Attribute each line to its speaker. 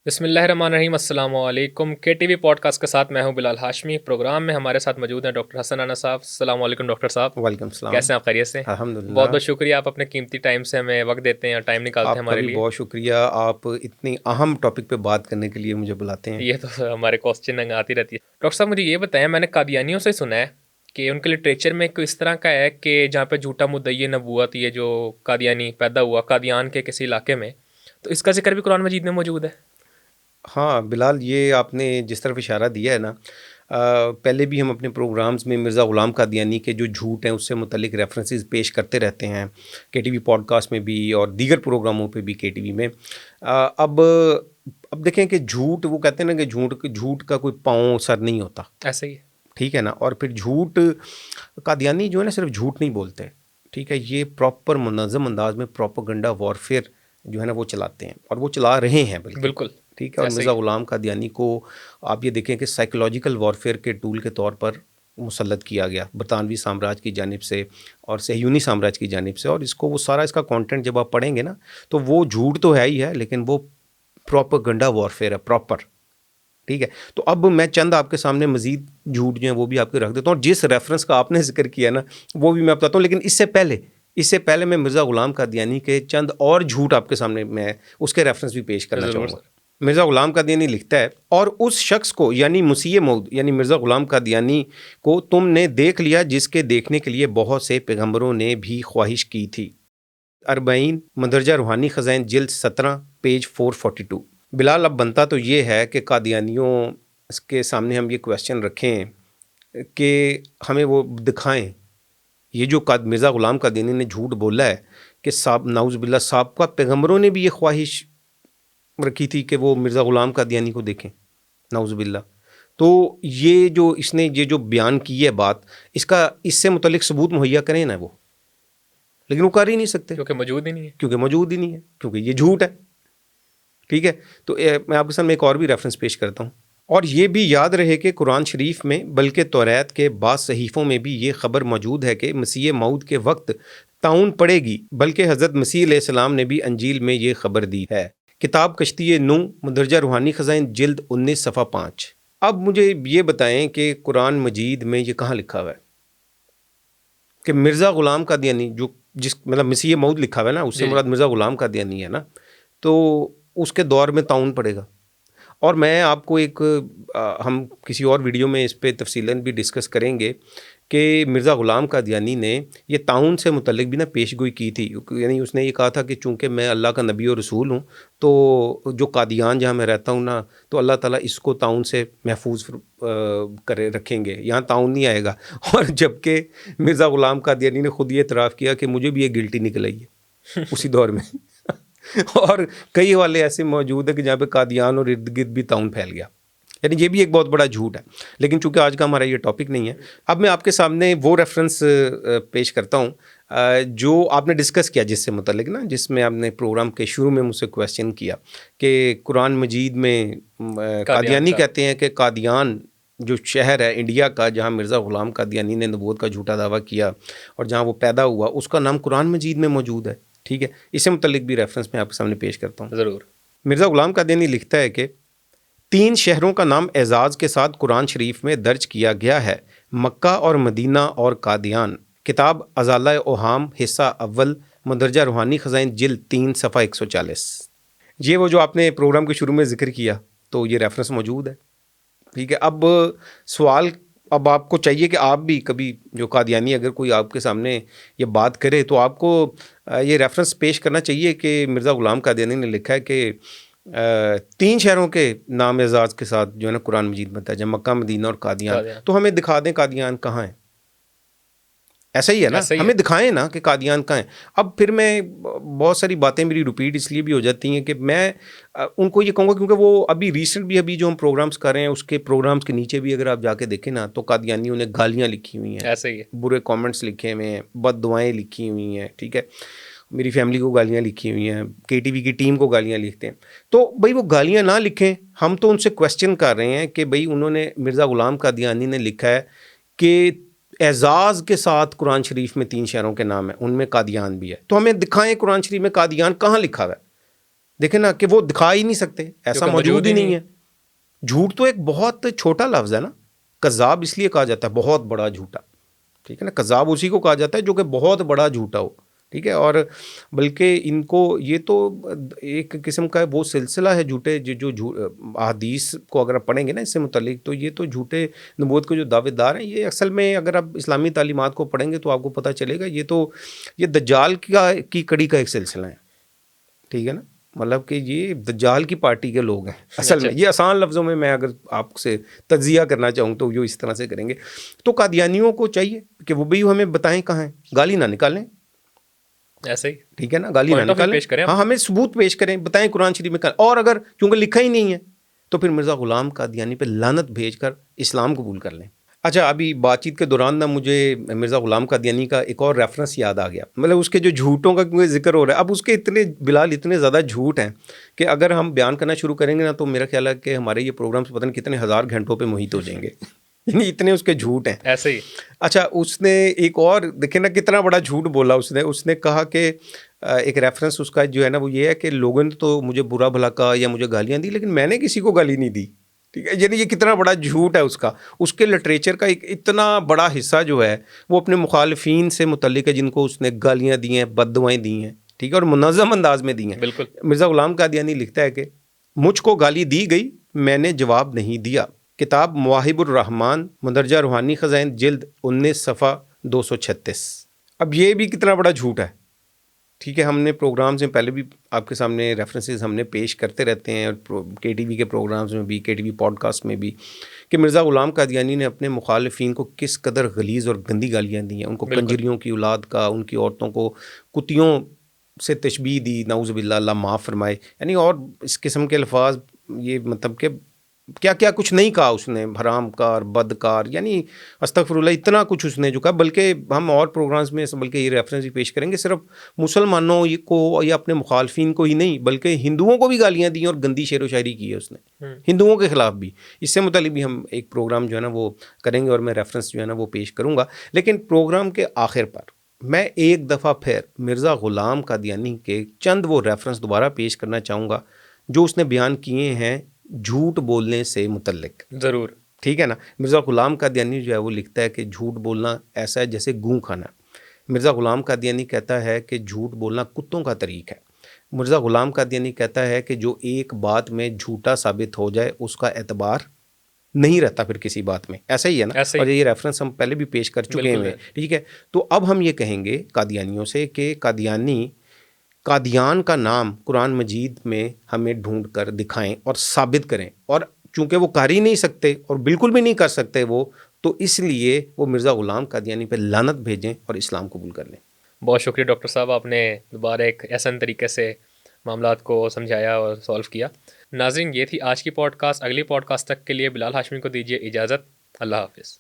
Speaker 1: بسم اللہ الرحمن الرحیم. السلام علیکم. کے ٹی وی پوڈ کاسٹ کے ساتھ میں ہوں بلال ہاشمی. پروگرام میں ہمارے ساتھ موجود ہیں ڈاکٹر حسن انا صاحب. السلام علیکم ڈاکٹر صاحب.
Speaker 2: وعلیکم السلام.
Speaker 1: کیسے ہیں آپ؟ خیریت سے؟
Speaker 2: الحمد للہ.
Speaker 1: بہت بہت شکریہ، آپ اپنے قیمتی ٹائم سے ہمیں وقت دیتے ہیں اور ٹائم نکالتے ہیں ہمارے لیے.
Speaker 2: آپ کا بھی بہت شکریہ، آپ اتنی اہم ٹاپک پہ بات کرنے کے لیے مجھے بلاتے ہیں.
Speaker 1: یہ تو ہمارے کوسچن آتی رہتی ہے. ڈاکٹر صاحب مجھے یہ بتائیں، میں نے قادیانیوں سے سنا ہے کہ ان کے لٹریچر میں کوئی اس طرح کا ہے کہ جہاں پہ جھوٹا مدعی نبوت، یہ جو قادیانی پیدا ہوا قادیان کے کسی علاقے میں، تو اس کا ذکر بھی قرآن مجید میں موجود ہے؟
Speaker 2: ہاں بلال، یہ آپ نے جس طرف اشارہ دیا ہے نا، پہلے بھی ہم اپنے پروگرامز میں مرزا غلام قادیانی کے جو جھوٹ ہیں اس سے متعلق ریفرنسز پیش کرتے رہتے ہیں، کے ٹی وی پوڈ کاسٹ میں بھی اور دیگر پروگراموں پہ بھی کے ٹی وی میں. اب دیکھیں کہ جھوٹ، وہ کہتے ہیں نا کہ جھوٹ کا کوئی پاؤں سر نہیں ہوتا.
Speaker 1: ایسے ہی ہے.
Speaker 2: ٹھیک ہے نا. اور پھر جھوٹ، قادیانی جو ہے نا صرف جھوٹ نہیں بولتے. ٹھیک ہے، یہ پراپر منظم انداز میں پروپیگنڈا وارفیئر جو ہے نا وہ چلاتے ہیں، اور وہ چلا رہے ہیں
Speaker 1: بالکل.
Speaker 2: ٹھیک ہے. اور مرزا غلام قادیانی کو آپ یہ دیکھیں کہ سائیکولوجیکل وارفیئر کے ٹول کے طور پر مسلط کیا گیا برطانوی سامراج کی جانب سے اور صہیونی سامراج کی جانب سے. اور اس کو وہ سارا اس کا کانٹینٹ جب آپ پڑھیں گے نا تو وہ جھوٹ تو ہے ہی ہے، لیکن وہ پروپیگنڈا وارفیئر ہے پراپر. ٹھیک ہے. تو اب میں چند آپ کے سامنے مزید جھوٹ جو ہیں وہ بھی آپ کے رکھ دیتا ہوں، اور جس ریفرنس کا آپ نے ذکر کیا نا وہ بھی میں بتاتا ہوں. لیکن اس سے پہلے میں مرزا غلام قادیانی کے چند اور جھوٹ آپ کے سامنے میں اس کے ریفرنس بھی پیش کرنا چاہوں گا. مرزا غلام قادیانی لکھتا ہے، اور اس شخص کو یعنی مسیح موعود یعنی مرزا غلام قادیانی کو تم نے دیکھ لیا جس کے دیکھنے کے لیے بہت سے پیغمبروں نے بھی خواہش کی تھی. 40 مندرجہ روحانی خزائن جلد 17 پیج 442. بلال، اب بنتا تو یہ ہے کہ قادیانیوں کے سامنے ہم یہ کویسچن رکھیں کہ ہمیں وہ دکھائیں یہ جو مرزا غلام قادیانی نے جھوٹ بولا ہے کہ نعوذ باللہ سابقہ پیغمبروں نے بھی یہ خواہش رکھی تھی کہ وہ مرزا غلام قادیانی کو دیکھیں، نعوذ باللہ. تو یہ جو اس نے یہ جو بیان کی ہے بات، اس سے متعلق ثبوت مہیا کریں نا وہ، لیکن وہ کر ہی نہیں سکتے
Speaker 1: کیونکہ موجود ہی نہیں ہے.
Speaker 2: کیونکہ یہ جھوٹ ہے. ٹھیک ہے. تو میں آپ کے سامنے ایک اور بھی ریفرنس پیش کرتا ہوں. اور یہ بھی یاد رہے کہ قرآن شریف میں بلکہ توریت کے بعض صحیفوں میں بھی یہ خبر موجود ہے کہ مسیح موعود کے وقت طاعون پڑے گی، بلکہ حضرت مسیح علیہ السلام نے بھی انجیل میں یہ خبر دی ہے. کتاب کشتی نوح مندرجہ روحانی خزائن جلد 19 صفحہ 5. اب مجھے یہ بتائیں کہ قرآن مجید میں یہ کہاں لکھا ہوا ہے کہ مرزا غلام قادیانی مطلب مسیح موعود لکھا ہوا ہے نا، اس سے مراد مرزا غلام قادیانی ہے نا، تو اس کے دور میں طاعون پڑے گا. اور میں آپ کو ہم کسی اور ویڈیو میں اس پہ تفصیلاً بھی ڈسکس کریں گے کہ مرزا غلام قادیانی نے یہ طاعون سے متعلق بھی نا پیش گوئی کی تھی. یعنی اس نے یہ کہا تھا کہ چونکہ میں اللہ کا نبی اور رسول ہوں تو جو قادیان جہاں میں رہتا ہوں نا، تو اللہ تعالیٰ اس کو طاعون سے محفوظ رکھیں گے، یہاں طاعون نہیں آئے گا. اور جبکہ مرزا غلام قادیانی نے خود یہ اعتراف کیا کہ مجھے بھی یہ گلٹی نکل آئی ہے اسی دور میں. اور کئی والے ایسے موجود ہیں کہ جہاں پہ قادیان اور ارد گرد بھی طاعون پھیل گیا. یعنی یہ بھی ایک بہت بڑا جھوٹ ہے. لیکن چونکہ آج کا ہمارا یہ ٹاپک نہیں ہے، اب میں آپ کے سامنے وہ ریفرنس پیش کرتا ہوں جو آپ نے ڈسکس کیا جس سے متعلق نا، جس میں آپ نے پروگرام کے شروع میں مجھ سے کویسچن کیا کہ قرآن مجید میں قادیانی کہتے ہیں کہ قادیان جو شہر ہے انڈیا کا جہاں مرزا غلام قادیانی نے نبوت کا جھوٹا دعویٰ کیا اور جہاں وہ پیدا ہوا، اس کا نام قرآن مجید میں موجود ہے. ٹھیک ہے. اس سے متعلق بھی ریفرنس میں آپ کے سامنے پیش کرتا ہوں.
Speaker 1: ضرور.
Speaker 2: مرزا غلام قادیانی لکھتا ہے کہ 3 شہروں کا نام اعزاز کے ساتھ قرآن شریف میں درج کیا گیا ہے: مکہ اور مدینہ اور قادیان. کتاب ازالہ اوہام حصہ اول مندرجہ روحانی خزائن جلد 3 صفحہ 140. یہ وہ جو آپ نے پروگرام کے شروع میں ذکر کیا، تو یہ ریفرنس موجود ہے. ٹھیک ہے. اب سوال اب آپ کو چاہیے کہ آپ بھی کبھی جو قادیانی اگر کوئی آپ کے سامنے یہ بات کرے تو آپ کو یہ ریفرنس پیش کرنا چاہیے کہ مرزا غلام قادیانی نے لکھا ہے کہ 3 شہروں کے نام اعزاز کے ساتھ جو ہے نا قرآن مجید میں بتایا جائے، مکہ، مدینہ اور قادیان. تو ہمیں دکھا دیں قادیان کہاں ہیں. ایسا ہی ہے نا، ہمیں دکھائیں نا کہ قادیان کہاں ہیں. اب پھر میں بہت ساری باتیں میری ریپیٹ اس لیے بھی ہو جاتی ہیں کہ میں ان کو یہ کہوں گا کیونکہ وہ ابھی جو ہم پروگرامز کر رہے ہیں اس کے پروگرامز کے نیچے بھی اگر آپ جا کے دیکھیں نا تو قادیانیوں نے گالیاں لکھی ہوئی ہیں،
Speaker 1: ایسا ہی ہے،
Speaker 2: برے کامنٹس لکھے ہوئے ہیں، بد دعائیں لکھی ہوئی ہیں. ٹھیک ہے. میری فیملی کو گالیاں لکھی ہوئی ہیں، کے ٹی وی کی ٹیم کو گالیاں لکھتے ہیں. تو بھائی وہ گالیاں نہ لکھیں، ہم تو ان سے کویسچن کر رہے ہیں کہ بھائی انہوں نے مرزا غلام قادیانی نے لکھا ہے کہ اعزاز کے ساتھ قرآن شریف میں 3 شہروں کے نام ہیں، ان میں قادیان بھی ہے. تو ہمیں دکھائیں قرآن شریف میں قادیان کہاں لکھا ہوا ہے. دیکھیں نا کہ وہ دکھا ہی نہیں سکتے, ایسا موجود ہی نہیں ہے. جھوٹ تو ایک بہت چھوٹا لفظ ہے نا. کذاب اس لیے کہا جاتا ہے بہت بڑا جھوٹا, ٹھیک ہے نا. کذاب اسی کو کہا جاتا ہے جو کہ بہت بڑا جھوٹا ہو, ٹھیک ہے. اور بلکہ ان کو یہ تو ایک قسم کا وہ سلسلہ ہے جھوٹے جو احادیث کو اگر آپ پڑھیں گے نا اس سے متعلق, تو یہ تو جھوٹے نبوت کے جو دعوے دار ہیں یہ اصل میں اگر آپ اسلامی تعلیمات کو پڑھیں گے تو آپ کو پتہ چلے گا یہ دجال کی کڑی کا ایک سلسلہ ہے, ٹھیک ہے نا. مطلب کہ یہ دجال کی پارٹی کے لوگ ہیں اصل میں. یہ آسان لفظوں میں اگر آپ سے تجزیہ کرنا چاہوں تو جو اس طرح سے کریں گے. تو قادیانیوں کو چاہیے کہ وہ بھی ہمیں بتائیں کہاں ہیں, گالی نہ نکالیں
Speaker 1: ایسے ہی,
Speaker 2: ٹھیک ہے نا, گالی نہ نکالیں, ہاں ہمیں ثبوت پیش کریں, بتائیں قرآن شریف میں. اور اگر کیونکہ لکھا ہی نہیں ہے تو پھر مرزا غلام قادیانی پہ لعنت بھیج کر اسلام قبول کر لیں. اچھا, ابھی بات چیت کے دوران نا مجھے مرزا غلام قادیانی کا ایک اور ریفرنس یاد آ گیا. مطلب اس کے جو جھوٹوں کا کیونکہ ذکر ہو رہا ہے, اب اس کے اتنے زیادہ جھوٹ ہیں کہ اگر ہم بیان کرنا شروع کریں گے نا تو میرا خیال ہے کہ ہمارے یہ پروگرامز پتہ نہیں کتنے ہزار گھنٹوں پہ محیط ہو جائیں گے. یعنی اتنے اس کے جھوٹ ہیں
Speaker 1: ایسے ہی.
Speaker 2: اچھا, اس نے ایک اور دیکھیں نا کتنا بڑا جھوٹ بولا اس نے کہا کہ ایک ریفرنس اس کا جو ہے نا وہ یہ ہے کہ لوگوں نے تو مجھے برا بھلا کہا یا مجھے گالیاں دی لیکن میں نے کسی کو گالی نہیں دی, ٹھیک ہے. یعنی یہ کتنا بڑا جھوٹ ہے اس کے لٹریچر کا ایک اتنا بڑا حصہ جو ہے وہ اپنے مخالفین سے متعلق ہے جن کو اس نے گالیاں دی ہیں, بد دعائیں دی ہیں, ٹھیک ہے, اور منظم انداز میں دی ہیں.
Speaker 1: بالکل.
Speaker 2: مرزا غلام قادیانی لکھتا ہے کہ مجھ کو گالی دی گئی, میں نے جواب نہیں دیا. کتاب مواہب الرحمن مندرجہ روحانی خزائن جلد 19 صفحہ 236. اب یہ بھی کتنا بڑا جھوٹ ہے, ٹھیک ہے. ہم نے پروگرامز میں پہلے بھی آپ کے سامنے ریفرنسز ہم نے پیش کرتے رہتے ہیں, اور کے ٹی وی کے پروگرامز میں بھی, کے ٹی وی پوڈ کاسٹ میں بھی, کہ مرزا غلام قادیانی نے اپنے مخالفین کو کس قدر غلیظ اور گندی گالیاں دی ہیں. ان کو کنجریوں کی اولاد کا, ان کی عورتوں کو کتیوں سے تشبیہ دی, نعوذ باللہ, اللہ معاف فرمائے. یعنی اور اس قسم کے الفاظ, یہ مطلب کہ کیا کیا کچھ نہیں کہا اس نے, حرام کار, بدکار, یعنی استغفر اللہ, اتنا کچھ اس نے جو کہا. بلکہ ہم اور پروگرامز میں بلکہ یہ ریفرنس بھی پیش کریں گے, صرف مسلمانوں کو یا اپنے مخالفین کو ہی نہیں بلکہ ہندوؤں کو بھی گالیاں دی اور گندی شعر و شاعری کی ہے اس نے ہندوؤں کے خلاف بھی. اس سے متعلق بھی ہم ایک پروگرام جو ہے نا وہ کریں گے اور میں ریفرنس جو ہے نا وہ پیش کروں گا. لیکن پروگرام کے آخر پر میں ایک دفعہ پھر مرزا غلام قادیانی کے چند وہ ریفرنس دوبارہ پیش کرنا چاہوں گا جو اس نے بیان کیے ہیں جھوٹ بولنے سے متعلق.
Speaker 1: ضرور,
Speaker 2: ٹھیک ہے نا. مرزا غلام قادیانی جو ہے وہ لکھتا ہے کہ جھوٹ بولنا ایسا ہے جیسے گوں کھانا. مرزا غلام قادیانی کہتا ہے کہ جھوٹ بولنا کتوں کا طریق ہے. مرزا غلام قادیانی کہتا ہے کہ جو ایک بات میں جھوٹا ثابت ہو جائے اس کا اعتبار نہیں رہتا پھر کسی بات میں. ایسا ہی ہے نا, اور یہ ریفرنس ہم پہلے بھی پیش کر چکے ہیں, ٹھیک ہے. تو اب ہم یہ کہیں گے قادیانیوں سے کہ قادیان کا نام قرآن مجید میں ہمیں ڈھونڈ کر دکھائیں اور ثابت کریں. اور چونکہ وہ کر ہی نہیں سکتے اور بالکل بھی نہیں کر سکتے وہ, تو اس لیے وہ مرزا غلام قادیانی پہ لعنت بھیجیں اور اسلام قبول کر لیں.
Speaker 1: بہت شکریہ ڈاکٹر صاحب, آپ نے دوبارہ ایک احسن طریقے سے معاملات کو سمجھایا اور سولو کیا. ناظرین, یہ تھی آج کی پوڈ کاسٹ. اگلی پوڈ کاسٹ تک کے لیے بلال ہاشمی کو دیجیے اجازت. اللہ حافظ.